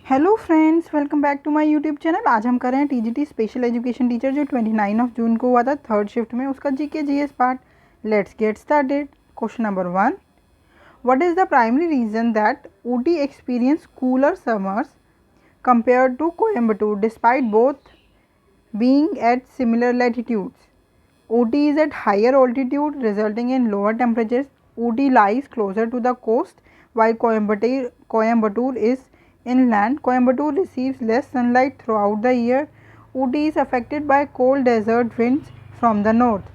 Hello friends, welcome back to my YouTube channel. आज हम कर रहे हैं टीजीटी स्पेशल एजुकेशन टीचर जो 29 जून को हुआ था थर्ड शिफ्ट में, उसका GK GS part. Let's get started. Question number 1, what is the primary reason that Ooty experience cooler summers compared to Coimbatore despite both being at similar latitudes? Ooty is at higher altitude resulting in lower temperatures. Ooty lies closer to the coast while Coimbatore is inland. Coimbatore receives less sunlight throughout the year. Ooty is affected by cold desert winds from the north.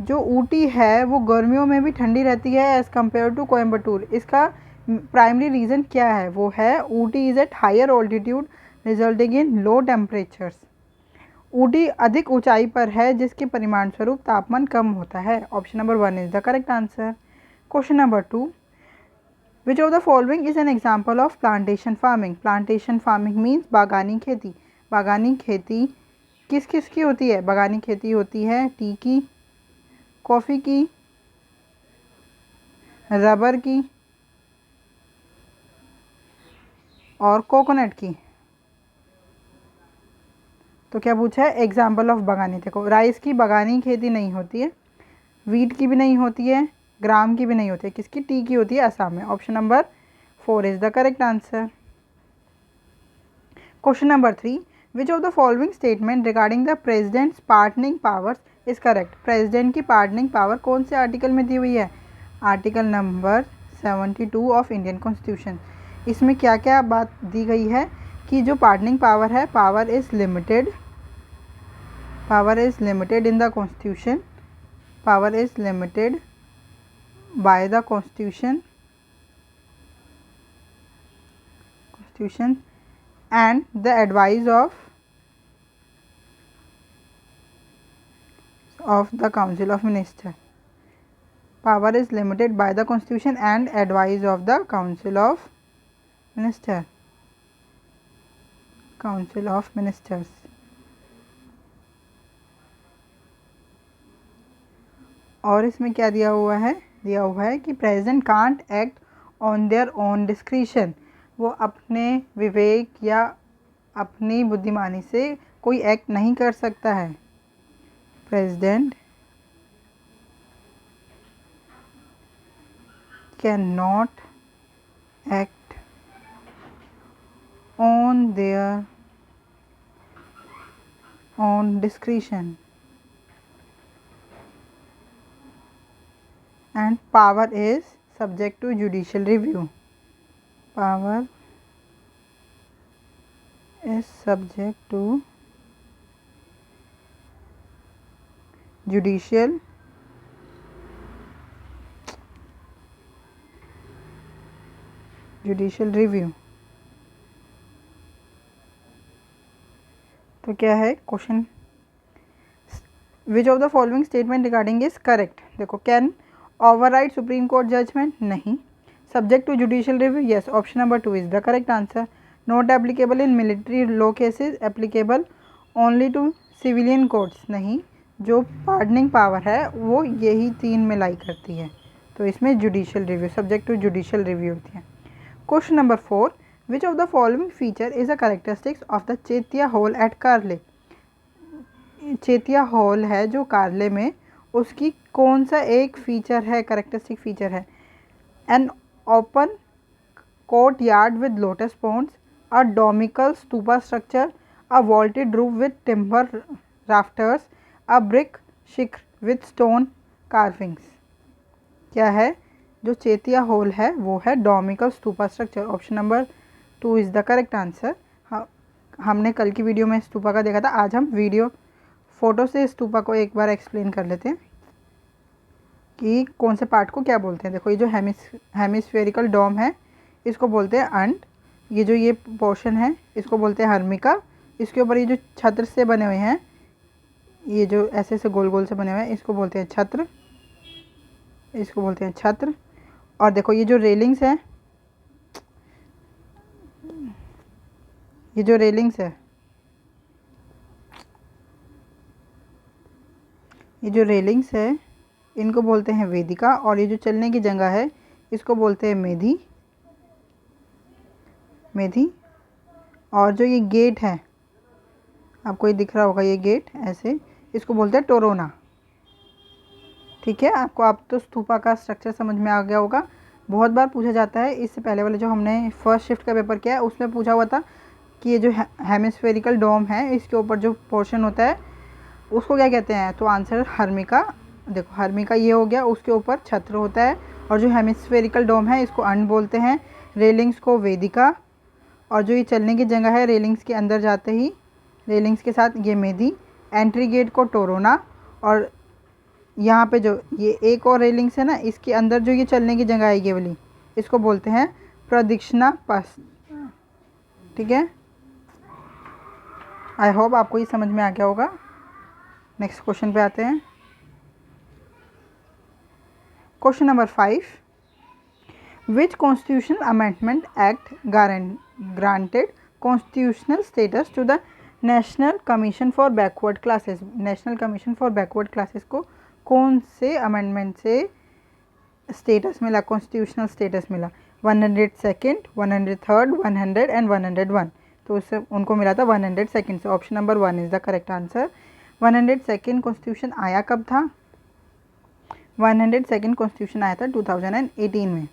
जो ऊटी है वो गर्मियों में भी ठंडी रहती है as compare to Coimbatore. इसका प्राइमरी रीज़न क्या है? वो है Ooty is at higher altitude resulting in low temperatures. Ooty अधिक ऊंचाई पर है जिसके परिणामस्वरूप तापमान कम होता है। Option number 1 is the correct answer. Question number 2, which of the following is an example of plantation farming? Plantation farming means बागानी खेती। बागानी खेती किस किस की होती है? बागानी खेती होती है टी की, कॉफ़ी की, रबर की और कोकोनट की। तो क्या पूछा है? एग्जाम्पल ऑफ बागानी। देखो, राइस की बागानी खेती नहीं होती है, वीट की भी नहीं होती है, ग्राम की भी नहीं होती है। किसकी? टी की होती है असम में। Option number 4 is the correct answer. Question number 3, which of the following statement regarding the president's pardoning powers is correct? President की पार्डनिंग पावर कौन से आर्टिकल में दी हुई है? Article number 72 of Indian constitution. इसमें क्या क्या बात दी गई है कि जो पार्डनिंग पावर है, power is limited in the constitution, power is limited by the constitution and the advice of the council of minister. Power is limited by the constitution and advice of the council of minister, council of ministers. और इसमें क्या दिया हुआ है? दिया हुआ है कि president can't act on their own discretion. वो अपने विवेक या अपनी बुद्धिमानी से कोई एक्ट नहीं कर सकता है। President can not act on their own discretion and power is subject to judicial review. Power is subject to judicial review. तो क्या है question? Which of the following statement regarding is correct? देखो, can override supreme court judgement? नहीं। Subject to judicial review? Yes. Option number 2 is the correct answer. Not applicable in military law cases? Applicable only to civilian courts? नहीं। जो pardoning power है वो यही 3 में लाई करती है, तो इसमें judicial review, subject to judicial review होती है। Question number 4, which of the following feature is a characteristics of the chaitya hall at Karle? Chaitya hall है जो कारले में, उसकी कौन सा एक फीचर है, कैरेक्टरिस्टिक फीचर है? An open courtyard with lotus ponds, a domical stupa structure, a vaulted roof with timber rafters, a brick shikhara with stone carvings. क्या है? जो चेतिया हॉल है वो है domical stupa structure. Option number 2 is the correct answer. हमने कल की वीडियो में स्तूपा का देखा था, आज हम वीडियो फ़ोटो से स्तूपा को एक बार एक्सप्लेन कर लेते हैं कि कौन से पार्ट को क्या बोलते हैं। देखो, ये जो हेमिस्फेरिकल डोम है इसको बोलते हैं अंट। ये पोर्शन है इसको बोलते हैं हर्मिका। इसके ऊपर ये जो छत्र से बने हुए हैं, ये जो ऐसे ऐसे गोल गोल से बने हुए हैं, इसको बोलते हैं छत्र, इसको बोलते हैं छत्र। और देखो, ये जो रेलिंग्स है, ये जो रेलिंग्स है, ये जो रेलिंग्स है इनको बोलते हैं वेदिका। और ये जो चलने की जगह है इसको बोलते हैं मेधी। और जो ये गेट है, आपको ये दिख रहा होगा, ये गेट ऐसे, इसको बोलते हैं टोरोना। ठीक है, आपको आप तो स्तूपा का स्ट्रक्चर समझ में आ गया होगा, बहुत बार पूछा जाता है। इससे पहले वाले जो हमने फर्स्ट शिफ्ट का पेपर किया है उसमें पूछा हुआ था कि ये जो हेमिस्फेरिकल डोम है, इसके ऊपर जो पोर्शन होता है उसको क्या कहते हैं, तो आंसर हर्मिका। देखो हर्मिका ये हो गया, उसके ऊपर छत्र होता है। और जो हेमिस्फेरिकल डोम है इसको अंड बोलते हैं, रेलिंग्स को वेदिका, और जो ये चलने की जगह है रेलिंग्स के अंदर जाते ही रेलिंग्स के साथ ये मेदी, एंट्री गेट को टोरोना, और यहाँ पे जो ये एक और रेलिंग्स है ना, इसके अंदर जो ये चलने की जगह है ये वाली, इसको बोलते हैं प्रदक्षिणा पथ। ठीक है, आई होप आपको ये समझ में आ गया होगा। नेक्स्ट क्वेश्चन पे आते हैं। Question number 5, which constitutional amendment act granted constitutional status to the national commission for backward classes. National commission for backward classes को कौन से अमेंडमेंट से स्टेटस मिला, कॉन्स्टिट्यूशनल स्टेटस मिला? 102, 103, 100 एंड 101। तो उससे उनको मिला था 102 से। Option number 1 is the correct answer. 102 constitution आया कब था? 102 कॉन्स्टिट्यूशन आया था 2018 में।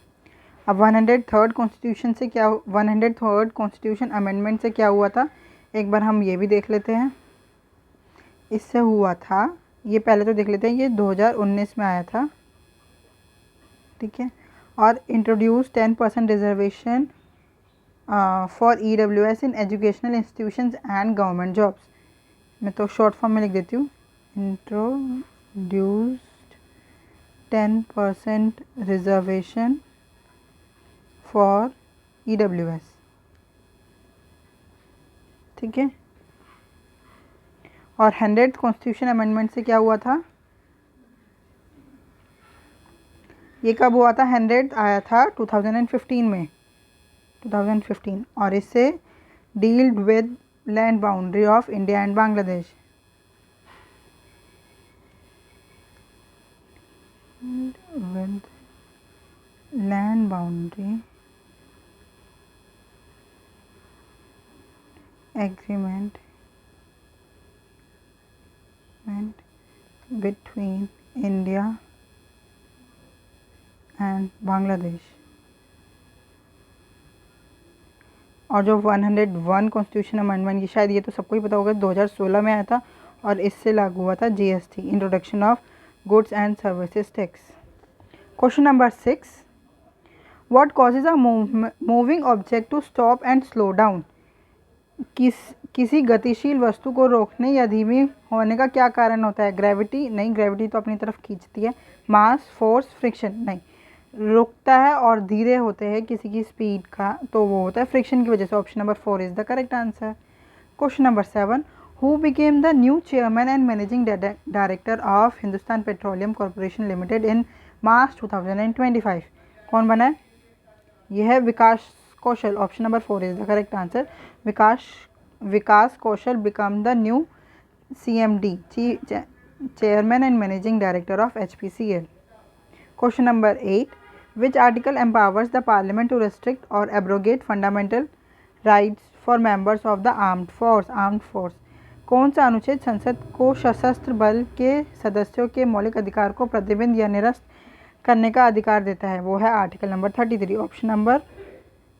अब 103 कॉन्स्टिट्यूशन से क्या, 103 कॉन्स्टिट्यूशन अमेंडमेंट से क्या हुआ था, एक बार हम ये भी देख लेते हैं। इससे हुआ था, ये पहले तो देख लेते हैं, ये 2019 में आया था। ठीक है, और introduce 10% reservation for EWS in educational institutions and government jobs. मैं तो शॉर्ट फॉर्म में लिख देती हूँ, इंट्रोड्यूस्ड 10% रिजर्वेशन फॉर EWS। ठीक है, और 100th कॉन्स्टिट्यूशन अमेंडमेंट से क्या हुआ था, ये कब हुआ था? 100 आया था 2015 में, 2015, और इससे dealt with land boundary of India and Bangladesh. With land boundary agreement between India and Bangladesh. और जो 101 कॉन्स्टिट्यूशन अमेंडमेंट, ये शायद ये तो सबको ही पता होगा, 2016 में आया था, और इससे लागू हुआ था GST, introduction of goods and services tax. Question number 6, what causes a moving object to stop and slow down. किसी गतिशील वस्तु को रोकने या धीमी होने का क्या कारण होता है? ग्रेविटी? नहीं, ग्रेविटी तो अपनी तरफ खींचती है। मास, फोर्स, फ्रिक्शन? नहीं, रुकता है और धीरे होते हैं किसी की स्पीड का, तो वो होता है फ्रिक्शन की वजह से। Option number 4 is the correct answer. Question number 7, who became the new chairman and managing director of Hindustan Petroleum Corporation Limited in March 2025? कौन बना है? यह है Vikas Kaushal. Option number 4 is the correct answer. Vikas Kaushal become the new CMD, chairman and managing director of HPCL। Question number 8, which article empowers the parliament to restrict or abrogate fundamental rights for members of the armed force? कौन सा अनुच्छेद संसद को सशस्त्र बल के सदस्यों के मौलिक अधिकार को प्रतिबंध या निरस्त करने का अधिकार देता है? वो है article number 33। Option number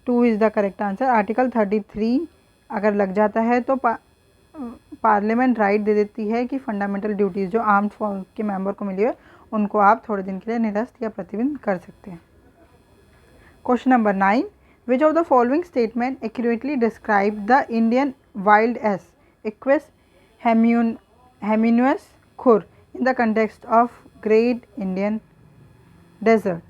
2 is the correct answer. Article 33 अगर लग जाता है तो पार्लियामेंट राइट दे देती है कि फंडामेंटल ड्यूटीज़ जो आर्म्ड फोर्स के मेंबर को मिली है उनको आप थोड़े दिन के लिए निरस्त या प्रतिबंध कर सकते हैं। Question number 9, which of the following statement accurately describe the Indian wild ass equus hemionus khur in the context of Great Indian Desert?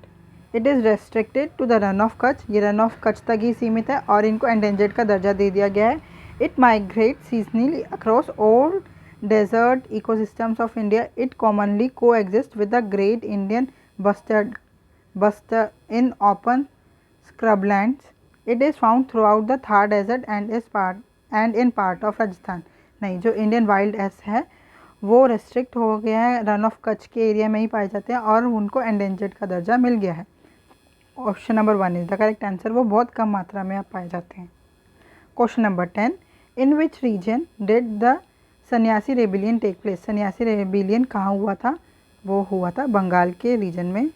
It is restricted to the Rann of Kutch. ये रन ऑफ कच्छ तक ही सीमित है और इनको एंडेंजर्ड का दर्जा दे दिया गया है। It migrate seasonally across all desert ecosystems of India. It commonly coexists with the Great Indian bustard in open scrublands. It is found throughout the Thar Desert and in part of Rajasthan. नहीं, जो Indian wild S है वो restrict हो गया है, run of Kutch के area में ही पाए जाते हैं और उनको एंडेंजर्ड का दर्जा मिल गया है। Option number 1 is the correct answer. वो बहुत कम मात्रा में आप पाए जाते हैं। Question number 10, in which region did the सन्यासी रेबिलियन टेक प्लेस? सन्यासी रेबिलियन कहाँ हुआ था? वो हुआ था बंगाल के रीजन में।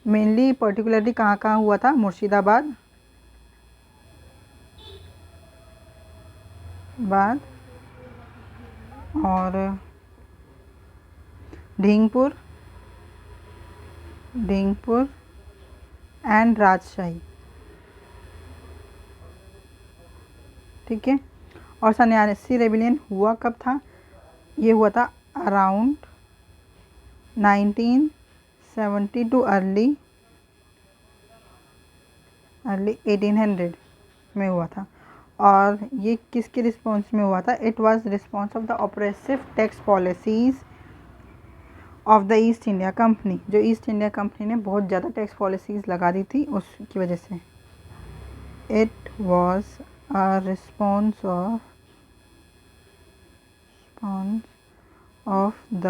मेनली पर्टिकुलरली कहाँ कहाँ हुआ था? मुर्शिदाबाद और ढींगपुर एंड राजशाही। ठीक है, और सन्यासी रेबिलियन हुआ कब था? ये हुआ था अराउंड 1970 टू अर्ली 1800 में हुआ था। और ये किसके रिस्पॉन्स में हुआ था? It was response of the oppressive tax policies of the east India company. जो ईस्ट इंडिया कंपनी ने बहुत ज़्यादा टैक्स पॉलिसीज़ लगा दी थी, उसकी वजह से। It was a response of the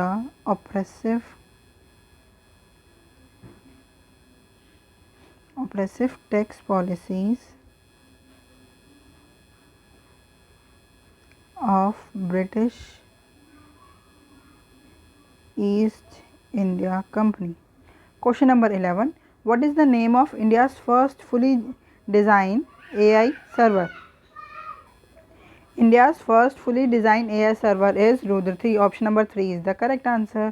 oppressive tax policies of British east India company. Question number 11. What is the name of India's first fully designed AI server? India's first fully designed AI server is Rudra 3. Option number 3 is the correct answer.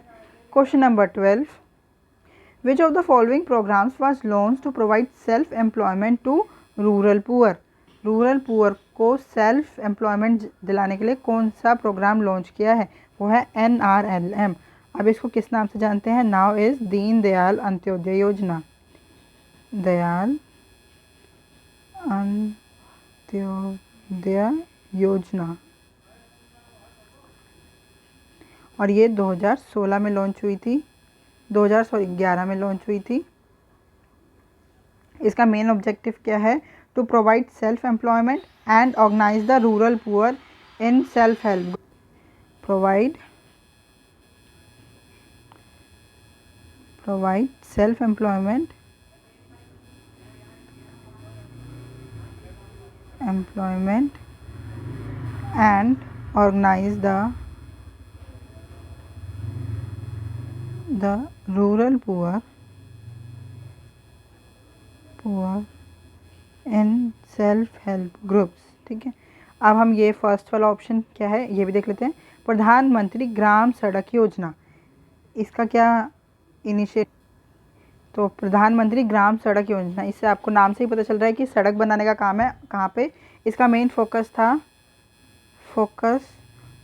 Question number 12. Which of the following programs was launched to provide self-employment to rural poor? Rural poor को self employment दिलाने के लिए कौन सा programme launch किया है? वो है NRLM। अब इसको किस नाम से जानते हैं? नाउ इज़ दीन दयाल अंत्योदय योजना। दयाल अंत्योदय योजना, और ये 2016 में लॉन्च हुई थी, 2011 में लॉन्च हुई थी। इसका मेन ऑब्जेक्टिव क्या है? To provide self employment and organize the rural poor in self help. Provide self employment and organize the rural poor in self help groups। ठीक है, अब हम ये फर्स्ट वाला ऑप्शन क्या है ये भी देख लेते हैं। प्रधानमंत्री ग्राम सड़क योजना, इसका क्या इनिशिएटिव? तो प्रधानमंत्री ग्राम सड़क योजना, इससे आपको नाम से ही पता चल रहा है कि सड़क बनाने का काम है। कहाँ पे? इसका मेन फोकस था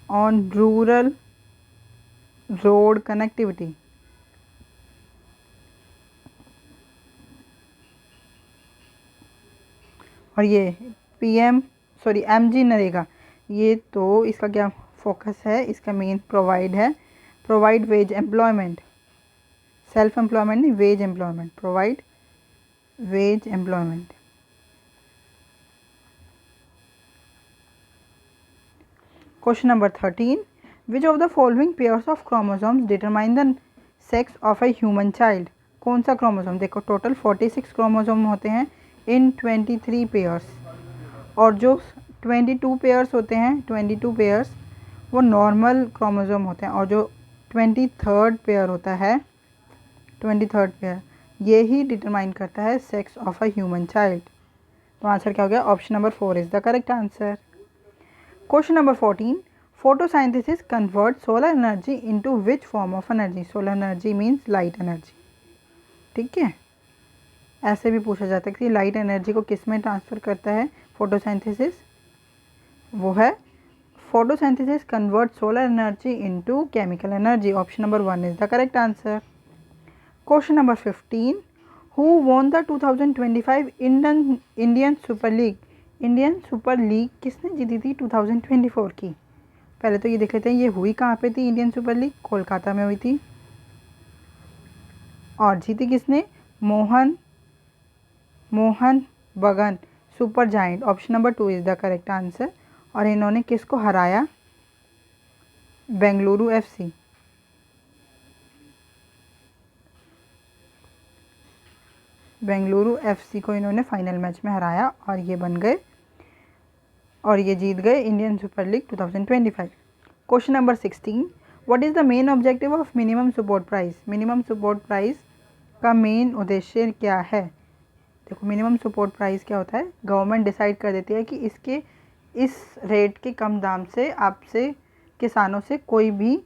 ऑन रूरल रोड कनेक्टिविटी। और ये MG नरेगा, ये तो इसका क्या फोकस है? इसका main provide wage employment, self employment नहीं, wage employment, provide wage employment. Question number 13, which of the following pairs of chromosomes determine the sex of a human child? कौन सा क्रोमोसोम? देखो टोटल 46 क्रोमोसोम होते हैं इन 23 pairs, और जो 22 pairs होते हैं, 22 पेयर्स वो नॉर्मल क्रोमोसोम होते हैं, और जो 23rd पेयर होता है, 23rd पेयर, ये ही डिटरमाइन करता है sex of a human child. तो आंसर क्या हो गया? Option number 4 is the correct answer. Question number 14, photosynthesis convert solar energy into which form of energy? Solar energy means light energy. ठीक है, ऐसे भी पूछा जाता है कि लाइट एनर्जी को किस में ट्रांसफ़र करता है फोटोसिंथेसिस? वो है photosynthesis convert solar energy into chemical energy. Option number 1 is the correct answer. Question number 15, who won the 2025 Indian super league? Indian super league किसने जीती थी 2024 की? पहले तो ये देख लेते हैं ये हुई कहाँ पे थी। इंडियन सुपर लीग कोलकाता में हुई थी, और जीती किसने? मोहन बगान super giant. Option number 2 is the correct answer. और इन्होंने किसको हराया? बेंगलुरु FC। बेंगलुरु FC को इन्होंने फाइनल मैच में हराया, और ये बन गए और ये जीत गए Indian super league 2025। Question number 16, what is the main objective of minimum support price? Minimum support price का मेन उद्देश्य क्या है? देखो मिनिमम सपोर्ट प्राइस क्या होता है, गवर्नमेंट डिसाइड कर देती है कि इसके इस रेट के कम दाम से आपसे किसानों से कोई भी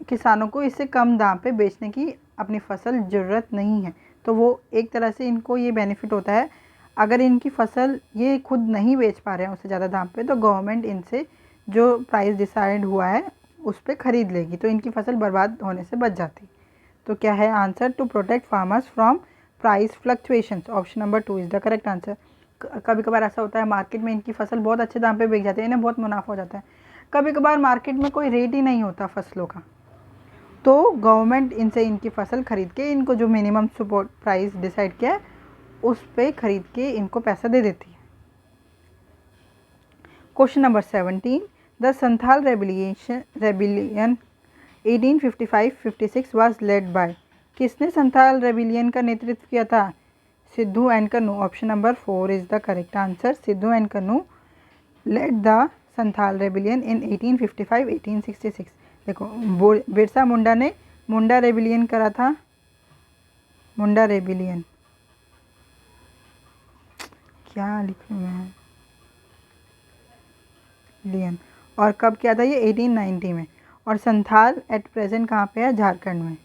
किसानों को इससे कम दाम पे बेचने की अपनी फसल ज़रूरत नहीं है। तो वो एक तरह से इनको ये बेनिफिट होता है, अगर इनकी फसल ये खुद नहीं बेच पा रहे हैं उससे ज़्यादा दाम पे, तो गवर्नमेंट इनसे जो प्राइस डिसाइड हुआ है उस पर ख़रीद लेगी, तो इनकी फसल बर्बाद होने से बच जाती। तो क्या है answer? To protect farmers from price fluctuations. Option number 2 is the correct answer. कभी कभार ऐसा होता है मार्केट में इनकी फसल बहुत अच्छे दाम पे बिक जाती है, इन्हें बहुत मुनाफा हो जाता है। कभी कभार मार्केट में कोई रेट ही नहीं होता फसलों का, तो गवर्नमेंट इनसे इनकी फसल खरीद के इनको जो मिनिमम सपोर्ट प्राइस डिसाइड किया है उस पे खरीद के इनको पैसा दे देती है। Question number 17, the Santhal rebellion 1855-56 was led by. किसने संथाल रेबिलियन का नेतृत्व किया था? Sidhu and Kanhu. Option number 4 is the correct answer. Sidhu and Kanhu led the Santhal rebellion in 1855-1866। देखो बिरसा मुंडा ने मुंडा रेबिलियन करा था, मुंडा रेबिलियन क्या लिखूँ मैं, लियन, और कब किया था ये? 1890 में। और संथाल एट प्रेजेंट कहाँ पे है? झारखंड में।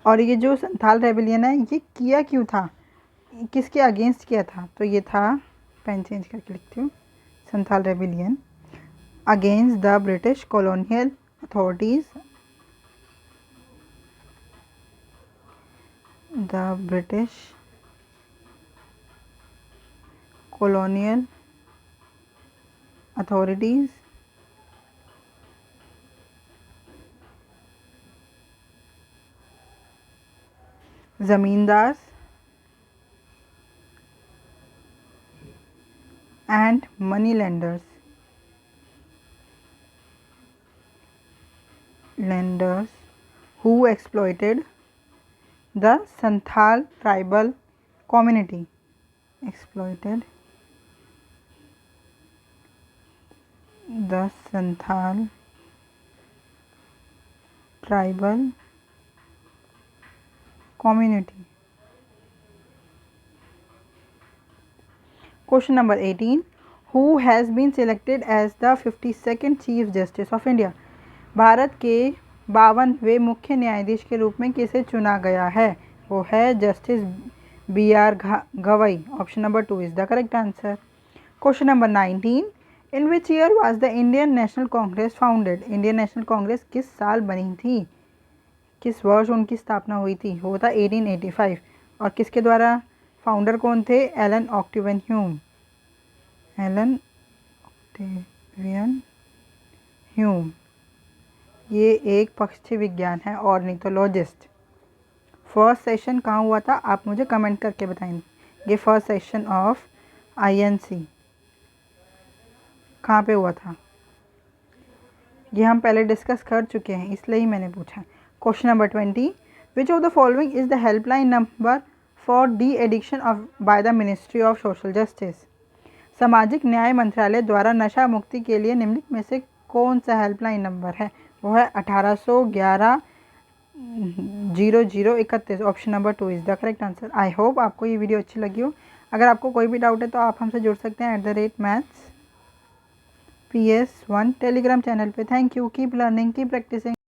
और ये जो संथाल रेबिलियन है ये किया क्यों था, किसके अगेंस्ट किया था? तो ये था, पेन चेंज करके लिखती हूँ, Santhal rebellion against the British colonial authorities, the British colonial authorities जमींदार and money lenders who exploited the Santhal tribal community, exploited the Santhal tribal community. Question number 18, who has been selected as the 52nd Chief Justice of India? Bharat के 52वें मुख्य न्यायाधीश के रूप में किसे चुना गया है? वो है justice BR Gavai. Option number 2 is the correct answer. Question number 19, in which year was the Indian national Congress founded? Indian national Congress किस साल बनी थी, किस वर्ष उनकी स्थापना हुई थी? वो था 1885। और किसके द्वारा? फाउंडर कौन थे? Allan Octavian Hume. Allan Octavian Hume ये एक पक्षी विज्ञान है, ऑर्निथोलॉजिस्ट। फर्स्ट सेशन कहाँ हुआ था आप मुझे कमेंट करके बताएंगे। ये फर्स्ट सेशन ऑफ INC कहाँ पे हुआ था? ये हम पहले डिस्कस कर चुके हैं इसलिए ही मैंने पूछा। Question number 20, which of the following is the helpline number for de addiction of by the ministry of social justice? सामाजिक न्याय मंत्रालय द्वारा नशा मुक्ति के लिए निम्नलिखित में से कौन सा हेल्पलाइन नंबर है? वो है 1811 0031। Option number 2 is the correct answer. I hope आपको ये वीडियो अच्छी लगी हो। अगर आपको कोई भी डाउट है तो आप हमसे जुड़ सकते हैं @maths PS1 टेलीग्राम चैनल पे। Thank you, keep learning, keep practising.